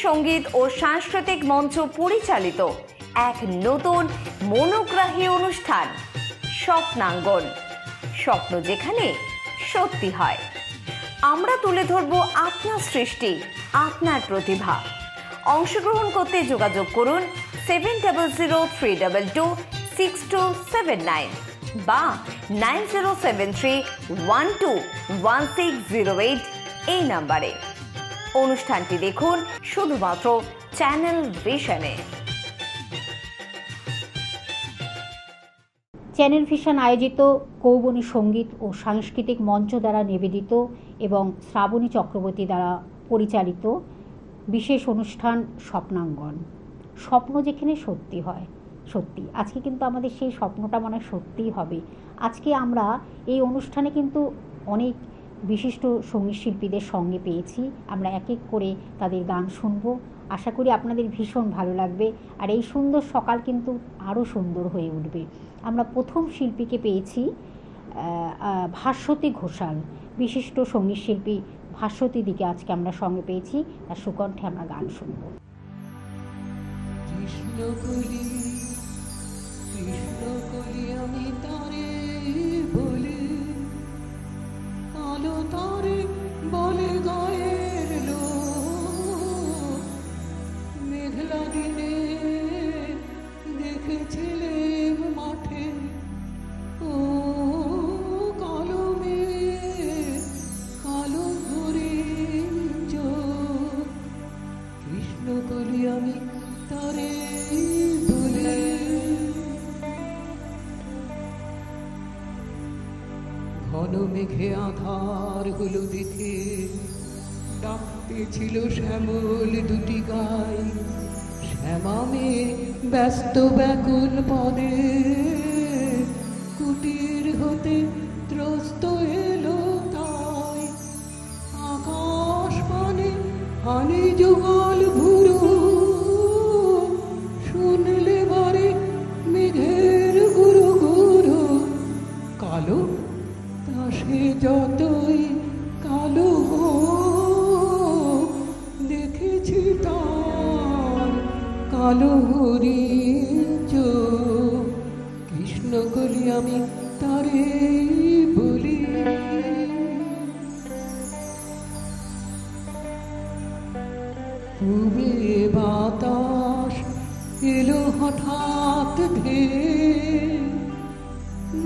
সঙ্গীত ও সাংস্কৃতিক মঞ্চ পরিচালিত এক নতুন মনোগ্রাহী অনুষ্ঠান স্বপ্নাঙ্গন। স্বপ্ন যেখানে সত্যি হয়। আমরা তুলে ধরব আপনার সৃষ্টি, আপনার প্রতিভা। অংশগ্রহণ করতে যোগাযোগ করুন 7003226279 বা 9073121608 এই নাম্বারে। অনুষ্ঠানটি দেখুন শুধুমাত্র চ্যানেল ভিশনে। চ্যানেল ভিশন আয়োজিত কৌবনী সঙ্গীত ও সাংস্কৃতিক মঞ্চ দ্বারা নিবেদিত এবং শ্রাবণী চক্রবর্তী দ্বারা পরিচালিত বিশেষ অনুষ্ঠান স্বপ্নাঙ্গন। স্বপ্ন যেখানে সত্যি হয়, সত্যি আজকে কিন্তু আমাদের সেই স্বপ্নটা মনে সত্যিই হবে। আজকে আমরা এই অনুষ্ঠানে কিন্তু অনেক বিশিষ্ট সঙ্গীত শিল্পীদের সঙ্গে পেয়েছি। আমরা এক এক করে তাদের গান শুনবো। আশা করি আপনাদের ভীষণ ভালো লাগবে, আর এই সুন্দর সকাল কিন্তু আরও সুন্দর হয়ে উঠবে। আমরা প্রথম শিল্পীকে পেয়েছি ভাস্বতী ঘোষাল, বিশিষ্ট সঙ্গীত শিল্পী ভাস্বতী দিকে আজকে আমরা সঙ্গে পেয়েছি। তার সুকণ্ঠে আমরা গান শুনব। কৃষ্ণকলি আমি তারে বলি, কালো তারে বলে গায়ের লোক। মেঘলা দিনে দেখেছিলে মাঠে ও কালো মেঘ, কালো হরিণ চোখ। কৃষ্ণকলি আমি তারে বলে। ঘন মেঘে আধার হলো দেখে ডাকতে ছিল শ্যামল দুটি গাই। শ্যামামে ব্যস্ত ব্যাকুল পদে কুটির হতে ত্রস্ত এলো তাই। আকাশ পানে হানি যুগল ভুরু, শুনলে বারে মেঘের গুরু গুরু। কালো তা সে যতই কালো হোক, দেখেছি তার কালো হরিণ চোখ। কৃষ্ণকলি আমি তারে বলি। পূবে বাতাস এলো হঠাৎ ধেয়ে,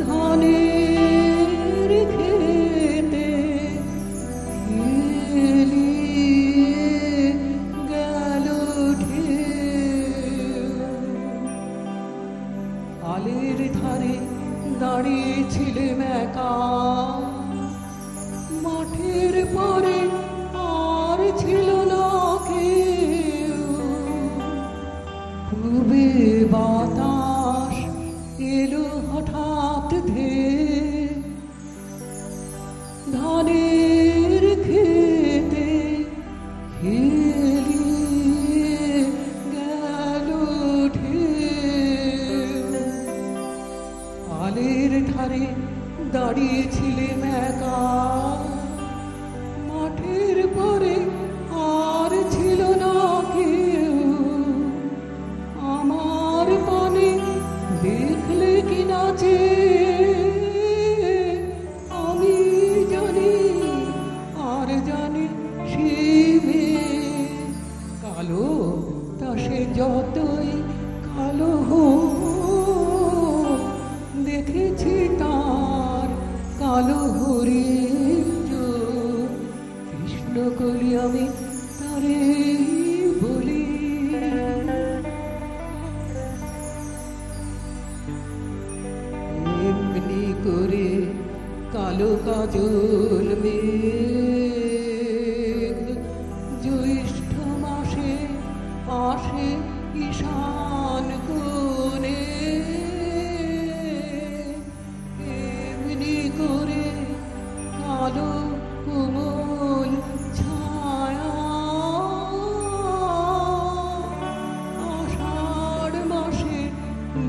ধানের খেতে খেলিয়ে গেল ঢেউ। আলের ধারে দাঁড়িয়েছিলেম একা, মাঠের পরে আর ছিল না কেউ। পূবে বাতাস এলো হঠাৎ ধেয়ে, ধানের খেতে খেলিয়ে গেল ঢেউ। আলের ধারে দাঁড়িয়েছিলেম একা, মাঠের পরে আর ছিল না কেউ। আমার পানে দেখলে কি নাচে আমি জানি, আর জানি সে মেয়ে। কালো তা সে যতই কালো হোক, দেখেছি তার কালো হরিণ চোখ। কৃষ্ণকলি আমি তারে বলি। এমনি করে কালো কাজল মেঘ জ্যৈষ্ঠ মাসে আসে ঈশান কোণে। এমনি করে কালো কোমল ছায়া আষাঢ় মাসে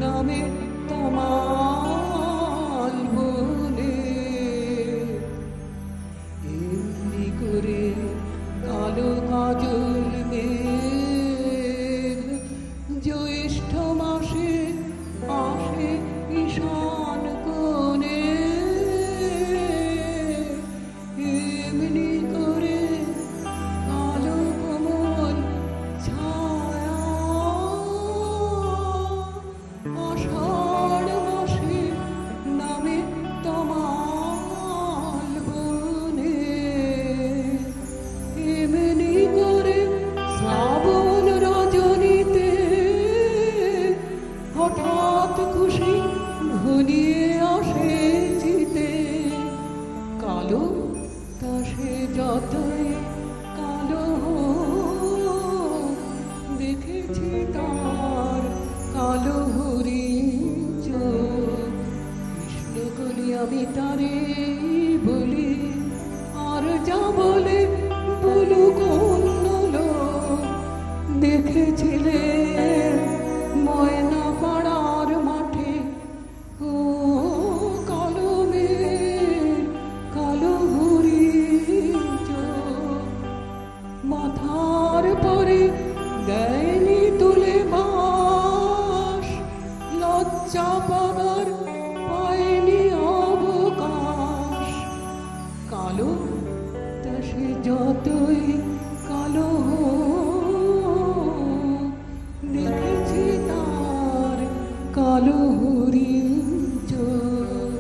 নামে তমাল বনে। এমনি করে কালো কাজল মেঘ দেখেছিলে ময়না পাড়ার মাঠে ও কালো মেঘ কালো হরিণ চোখ মাথার পরে দেয়নি তুলে বাস লজ্জা পাবার পায়নি অবকাশ কালো তা সে যতই কালো হোক, দেখেছি তার কালো হরিণ চোখ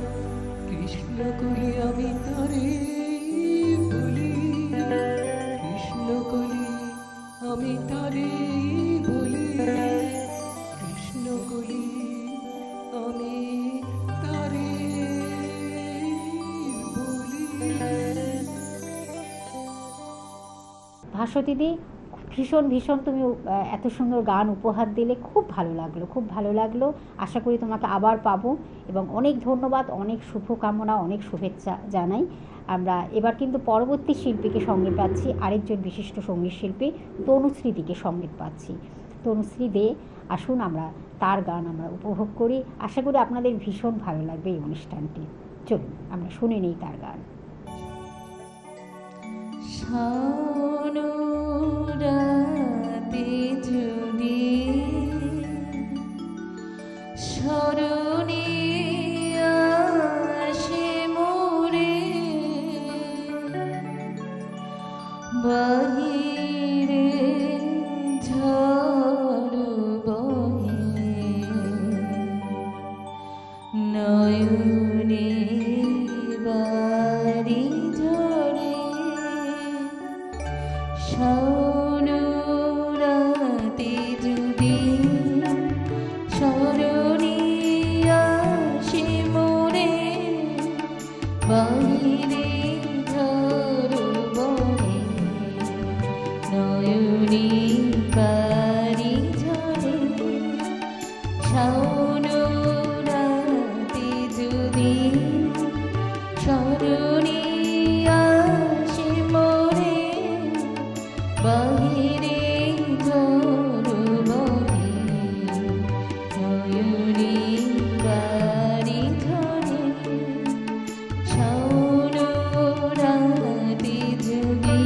কৃষ্ণ কলি আমি তারে বলি কৃষ্ণ কলি আমি তারে বলি কৃষ্ণ কলি আমি তারে বলি। ভাস্বতীদি, ভীষণ ভীষণ তুমি এত সুন্দর গান উপহার দিলে, খুব ভালো লাগলো, খুব ভালো লাগলো। আশা করি তোমাকে আবার পাবো এবং অনেক ধন্যবাদ, অনেক শুভকামনা, অনেক শুভেচ্ছা জানাই। আমরা এবার কিন্তু পরবর্তী শিল্পীকে সঙ্গীত পাচ্ছি, আরেকজন বিশিষ্ট সঙ্গীত শিল্পী তনুশ্রীদিকে সঙ্গীত পাচ্ছি। তনুশ্রী দে, আসুন আমরা তার গান আমরা উপভোগ করি। আশা করি আপনাদের ভীষণ ভালো লাগবে এই অনুষ্ঠানটি। চলুন আমরা শুনে নিই তার গান। রাতে যদি স্মরণে আসে মোরে বাহিরে ঝড় বহে নয়নে বাড়ি ঝরে রাতে যদি স্মরণে আসে মোরে বাহিরে ঝড় বহে নয়নে বাড়ি ঝরে রাতে যদি স্মরণে আসে মোরে বাহিরে ঝড় বহে নয়নে বাড়ি ঝরে রাতে যদি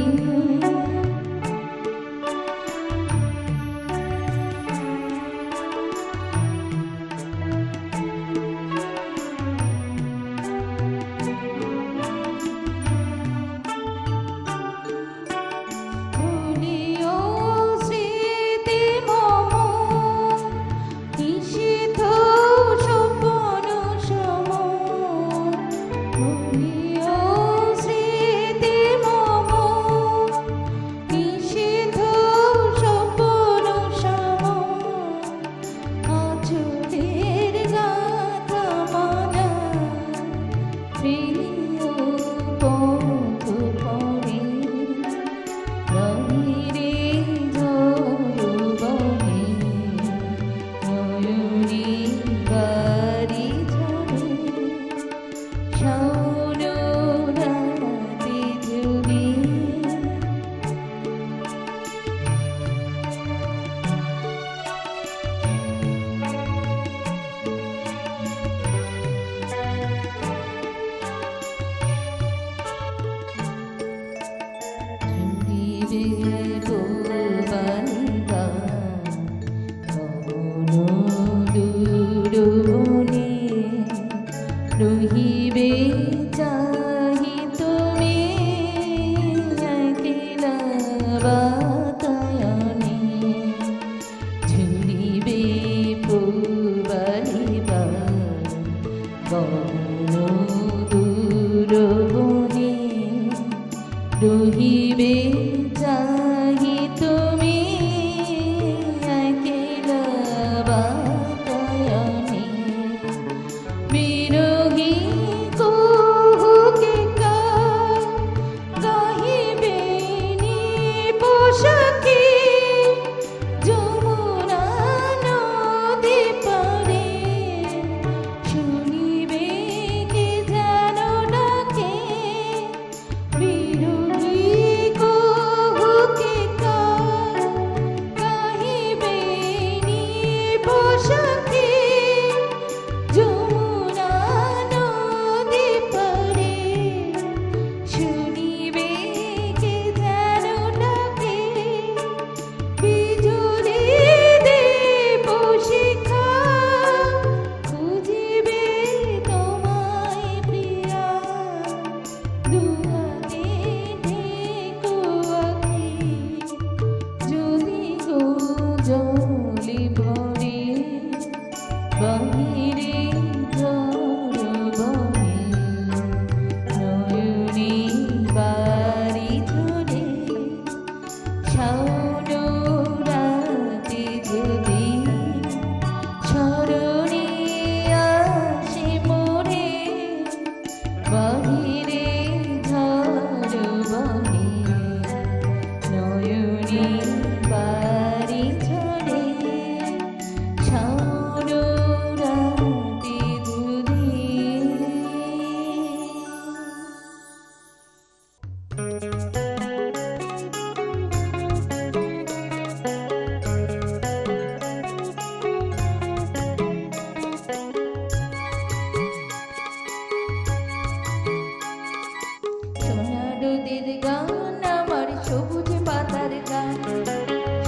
ভুলিও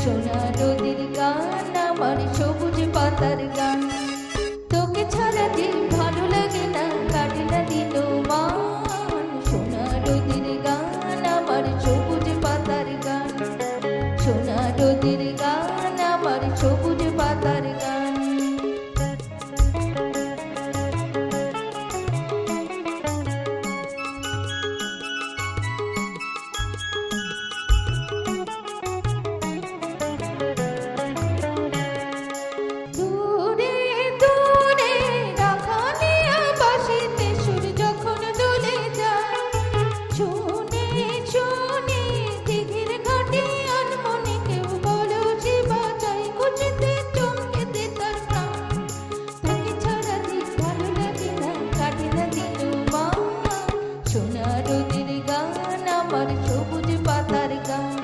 সোনা নদীর গান আমার সবুজ পাতার গান তোকে ছাড়া যে ভালো লাগে না কাটে না দিন মান সোনা নদীর গান আমার সবুজ পাতার গান সোনা নদীর গান আমার সবুজ পাতার গান দূরে দূরে রাখানে আবাসিতে সুর যখন দোলে যায় শুনে শুনে দিঘির ঘাটে আনমনে কেউ বলো যে বাজাই খুঁজতে চমকেতে তার প্রাণ তোকে ছাড়া যে ভালো লাগে না কাটে না দিন মা সোনা নদীর গান আমার সবুজ পাতার গান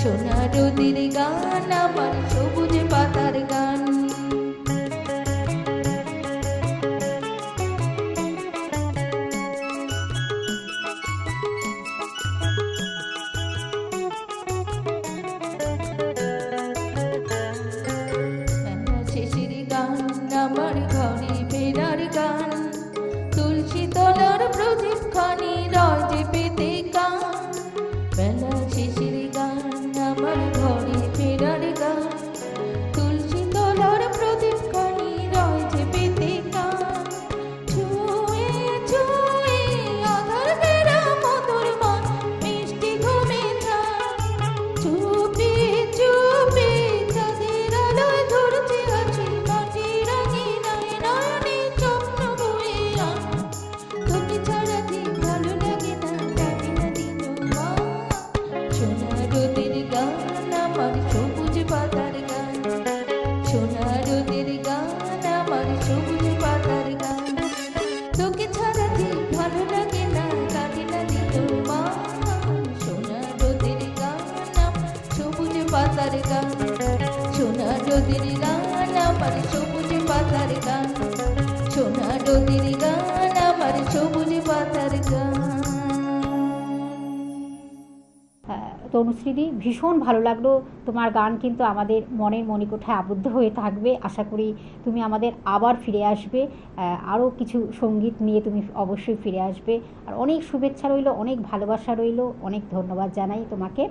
সোনা নদীর গান আমার সবুজ পাতার গান শেষের গান আমার ঘরে ফেরার গান তুলসী তলার প্রদীপখানি রয় যে পেতে গান বেলা শেষের গান আমার ঘরে ফেরার গান তুলসী তলার প্রদীপখানি রয় যে পেতে গান ছুঁয়ে ছুঁয়ে আধার বেড়া মধুর মন মিষ্টি ঘুমে যায় চুপি চুপি চাঁদের আলোয় ধরতে আছি মাটির আঙিনায় নয়নে স্বপ্ন বয়ে আন তোকে ছাড়া যে ভালো লাগে না কাটে না দিন মা সোনা নদীর গান আমার সবুজ পাতার গান সোনা নদীর গান আমার সবুজ পাতার গান তোকে ছাড়া যে ভালো লাগে না কাটে না দিন মা সোনা নদীর গান আমার সবুজ পাতার গান সোনা নদীর গান আমার সবুজ পাতার গান সোনা নদীর গান আমার সবুজ পাতার গান তনুশ্রীদি ভীষণ ভালো লাগলো তোমার গান কিন্তু আমাদের মনের মণিকোঠায় আবদ্ধ হয়ে থাকবে আশা করি তুমি আমাদের আবার ফিরে আসবে আরও কিছু সঙ্গীত নিয়ে তুমি অবশ্যই ফিরে আসবে আর অনেক শুভেচ্ছা রইলো অনেক ভালোবাসা রইলো অনেক ধন্যবাদ জানাই তোমাকে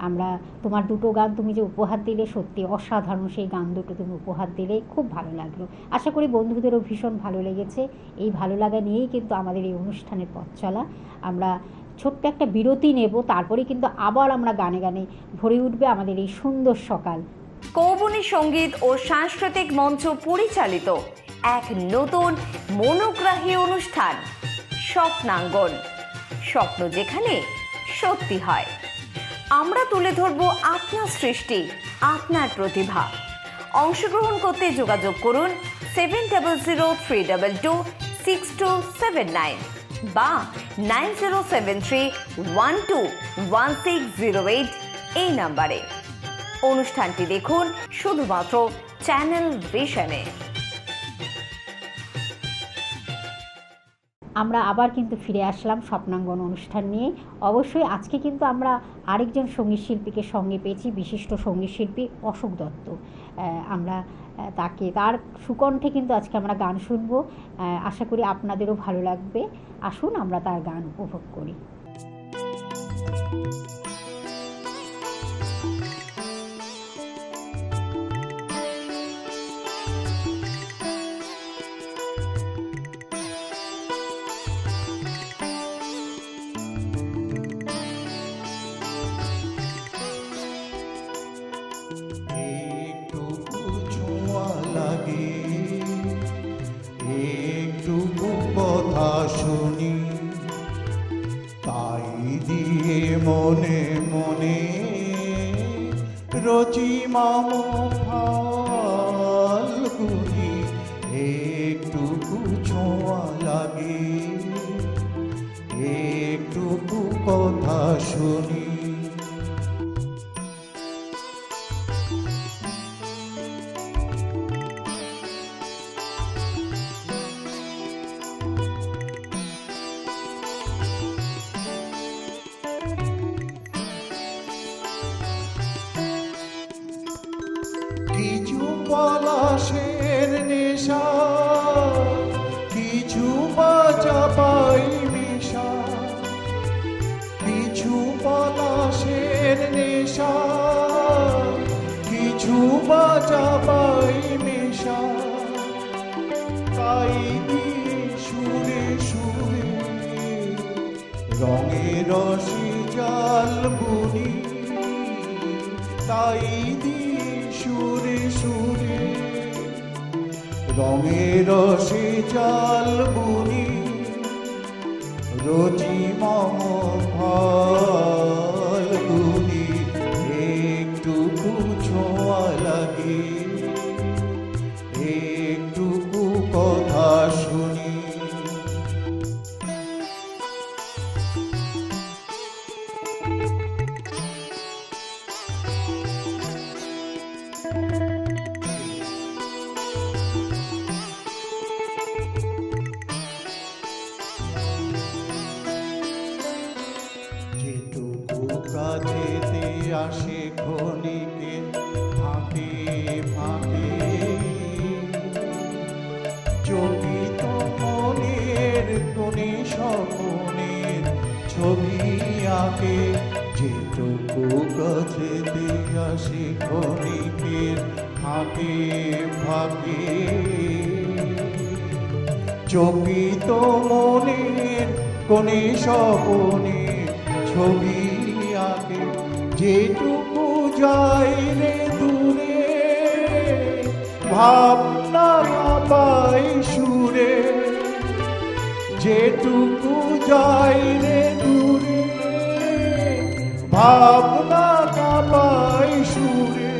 আমরা তোমার দুটো গান তুমি যে উপহার দিলে সত্যি অসাধারণ সেই গান দুটো তুমি উপহার দিলে খুব ভালো লাগলো আশা করি বন্ধুদেরও ভীষণ ভালো লেগেছে এই ভালো লাগা নিয়েই কিন্তু আমাদের এই অনুষ্ঠানের পথ চলা আমরা ছোট্ট একটা বিরতি নেব তারপরে কিন্তু আবার আমরা গানে গানে ভরে উঠবে আমাদের এই সুন্দর সকাল কৌবনী সঙ্গীত ও সাংস্কৃতিক মঞ্চ পরিচালিত এক নতুন মনোগ্রাহী অনুষ্ঠান স্বপ্নাঙ্গন স্বপ্ন যেখানে সত্যি হয় আমরা তুলে ধরব আপনার সৃষ্টি আপনার প্রতিভা অংশগ্রহণ করতে যোগাযোগ করুন 7003226279 বা 9073121608 এই নাম্বারে অনুষ্ঠানটি দেখুন শুধুমাত্র চ্যানেল ভিশনে আমরা আবার কিন্তু ফিরে আসলাম স্বপ্নাঙ্গন অনুষ্ঠান নিয়ে অবশ্যই আজকে কিন্তু আমরা আরেকজন সঙ্গীত শিল্পীকে সঙ্গে পেয়েছি বিশিষ্ট সঙ্গীত শিল্পী অশোক দত্ত আমরা তাকে তার সুকণ্ঠে কিন্তু আজকে আমরা গান শুনবো আশা করি আপনাদেরও ভালো লাগবে আসুন আমরা তার গান উপভোগ করি একটুকু কথা শুনি তাই দিয়ে মনে মনে রচি মামো ফাল্গুনি একটুকু ছোঁয়া লাগে একটুকু কথা শুনি কিছু পলাশের নেশা, কিছু বাজা পাই মিশা, কিছু পলাশের নেশা, কিছু বাজা পাই মিশা, তাই সুরে সুরে রঙের রসে জাল বুনি, তাই সুরে সুরে রঙের রসে জাল বুনি, রোজি মম ফাল্গুনি, একটুকু ছোঁয়া লাগে, একটুকু কথা শুনি। যেটুকু কাছেতে আসে ক্ষণিকে ফাঁকে ফাঁকে, চকিত মনের কোণে স্বপনের ছবি আঁকে। যেটুকু কাছেতে আসে ক্ষণিকের ফাঁকে ফাঁকে, চকিত মনের কোণে স্বপনের ছবি আঁকে। যেটুকু যাই রে দূরে, ভাবনা পাই সুরে, যেটুকু যাই রে দূরে, ভাবনা পাই সুরে,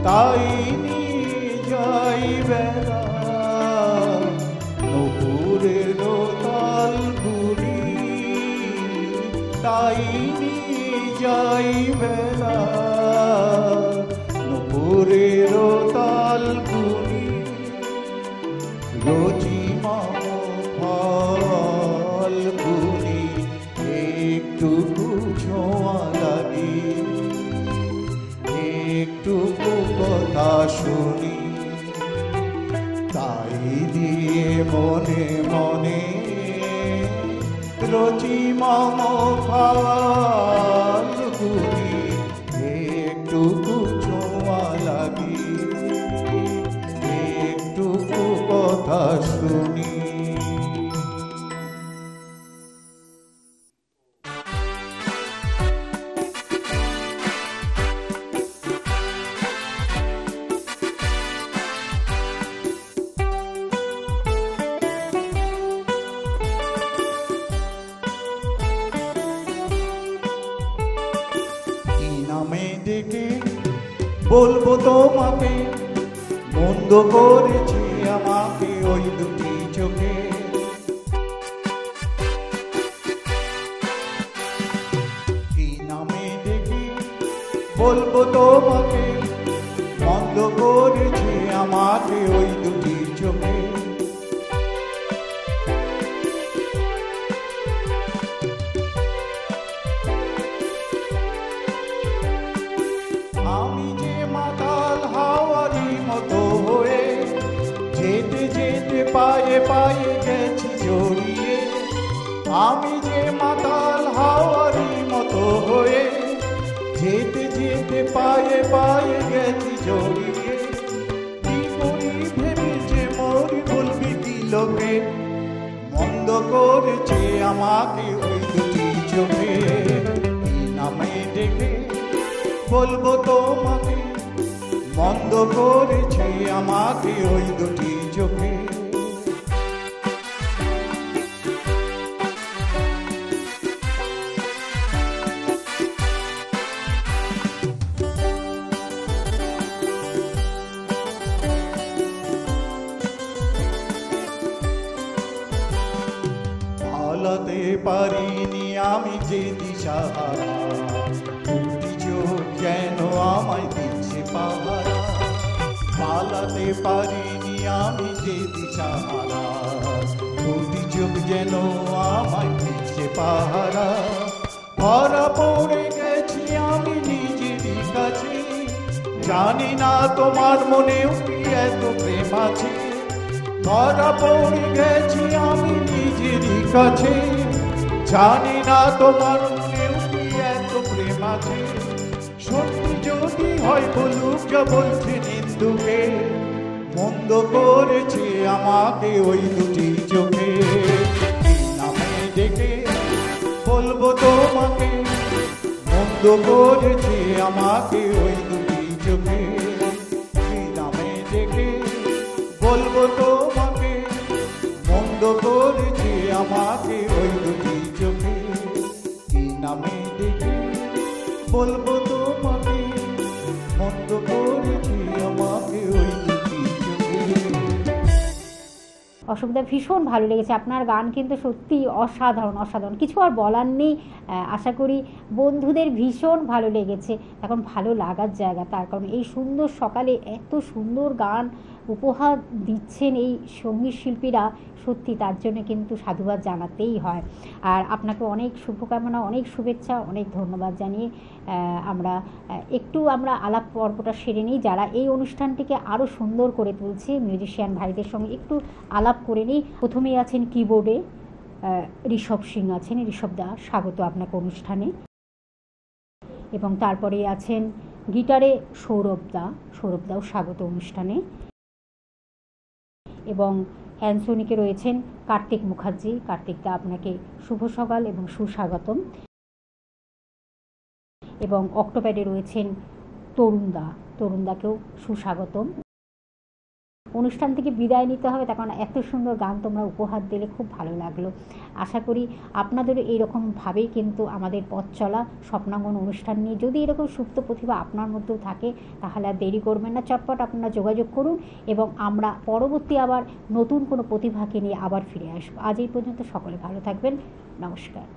তাই নিয়ে যাই বেলা নপুরের তাল গুলি, তাই নিয়ে যাই বেলা নপুরের তাল গুলি, রোজি মম ফাল্গুনি, একটুকু ছোঁয়া লাগে, একটুকু কথা শুনি, তাই দিয়ে মনে মনে রোজি মম ফাল্গুনি, একটুকু ছোঁয়া লাগে, একটুকু কথা শুনি। কি নামে ডেকে বলবো তোমাকে, মন্দ করেছে আমাকে ওই দুটি চোখে। কি নামে ডেকে বলবো তোমাকে, মন্দ করেছে আমাকে ওই দুটি চোখে। আমি যে মাতাল হাওয়ারি মতো হয়ে যেতে যেতে পায়ে পায়ে গেছি জড়িয়ে। আমি যে মাতাল হাওয়ারি মতো হয়ে যেতে যেতে পায়ে পায়ে গেছি জড়িয়ে। কি করি ভেবেছে মরি বলবি কি লোকে, মন্দ করেছে আমাকে ওই দুটি চোখে। কি নামে ডেকে বলবো তোমাকে, মন্দ করেছে আমাকে ওই দুটি চোখে। পালাতে পারিনি আমি যে দিশাহারা, দুটি চোখ যেন আমায় দিচ্ছে পাহারা। পালাতে পারিনি আমি যে দিশাহারা, দুটি চোখ যেন আমায় দিচ্ছে পাহারা। ধরা পড়ে গেছি আমি নিজেরই কাছে, জানি না তোমার মনেও কি এত প্রেম আছে, ধরা পড়ে গেছি আমি নিজেরই কাছে। জানি না তোমার মনেও কি এত প্রেম আছে, সত্যি যদি হয় বলুক যা বলছে নিন্দুকে, মন্দ করেছে আমাকে ওই দুটি চোখে। কি নামে ডেকে বলবো তোমাকে, মন্দ করেছে আমাকে ওই দুটি চোখে। কি নামে ডেকে বলবো তোমাকে, মন্দ করেছে আমাকে ওই দুটি চোখে। কি নামে ডেকে বলবো তোমাকে, মন্দ করেছে আমাকে ওই দুটি চোখে। অসুবিধা ভীষণ ভালো লেগেছে। আপনার গান কিন্তু সত্যি অসাধারণ অসাধারণ, কিছু আর বলার নেই। আশা করি বন্ধুদের ভীষণ ভালো লেগেছে। এখন ভালো লাগার জায়গা, তার কারণ এই সুন্দর সকালে এত সুন্দর গান উপহার দিচ্ছেন এই সঙ্গীত শিল্পীরা, সত্যি তার জন্য কিন্তু সাধুবাদ জানাতেই হয়। আর আপনাকে অনেক শুভকামনা, অনেক শুভেচ্ছা, অনেক ধন্যবাদ জানিয়ে আমরা আলাপ পর্বটা সেরে নিই। যারা এই অনুষ্ঠানটিকে আরও সুন্দর করে তুলছে মিউজিশিয়ান ভাইদের সঙ্গে একটু আলাপ করে নিই। প্রথমেই আছেন কিবোর্ডে ঋষভ সিং আছেন। ঋষভ দা, স্বাগত আপনাকে অনুষ্ঠানে। এবং তারপরে আছেন গিটারে সৌরভ দাও স্বাগত অনুষ্ঠানে। এবং হ্যান্ডসোনিকে রয়েছেন কার্তিক মুখার্জি। কার্তিক দা, আপনাকে শুভ সকাল এবং সুস্বাগতম। এবং অক্টোপ্যাডে রয়েছেন তরুণ দাকেও সুস্বাগতম। অনুষ্ঠান থেকে বিদায় নিতে হবে, তখন এত সুন্দর গান তোমরা উপহার দিলে খুব ভালো লাগলো। আশা করি আপনাদেরও এইরকমভাবেই কিন্তু আমাদের পথ চলা স্বপ্নাঙ্গন অনুষ্ঠান নিয়ে যদি এরকম সুপ্ত প্রতিভা আপনার মধ্যেও থাকে, তাহলে আর দেরি করবেন না, চটপট আপনারা যোগাযোগ করুন এবং আমরা পরবর্তী আবার নতুন কোনো প্রতিভাকে নিয়ে আবার ফিরে আসবো। আজ এই পর্যন্ত, সকলে ভালো থাকবেন, নমস্কার।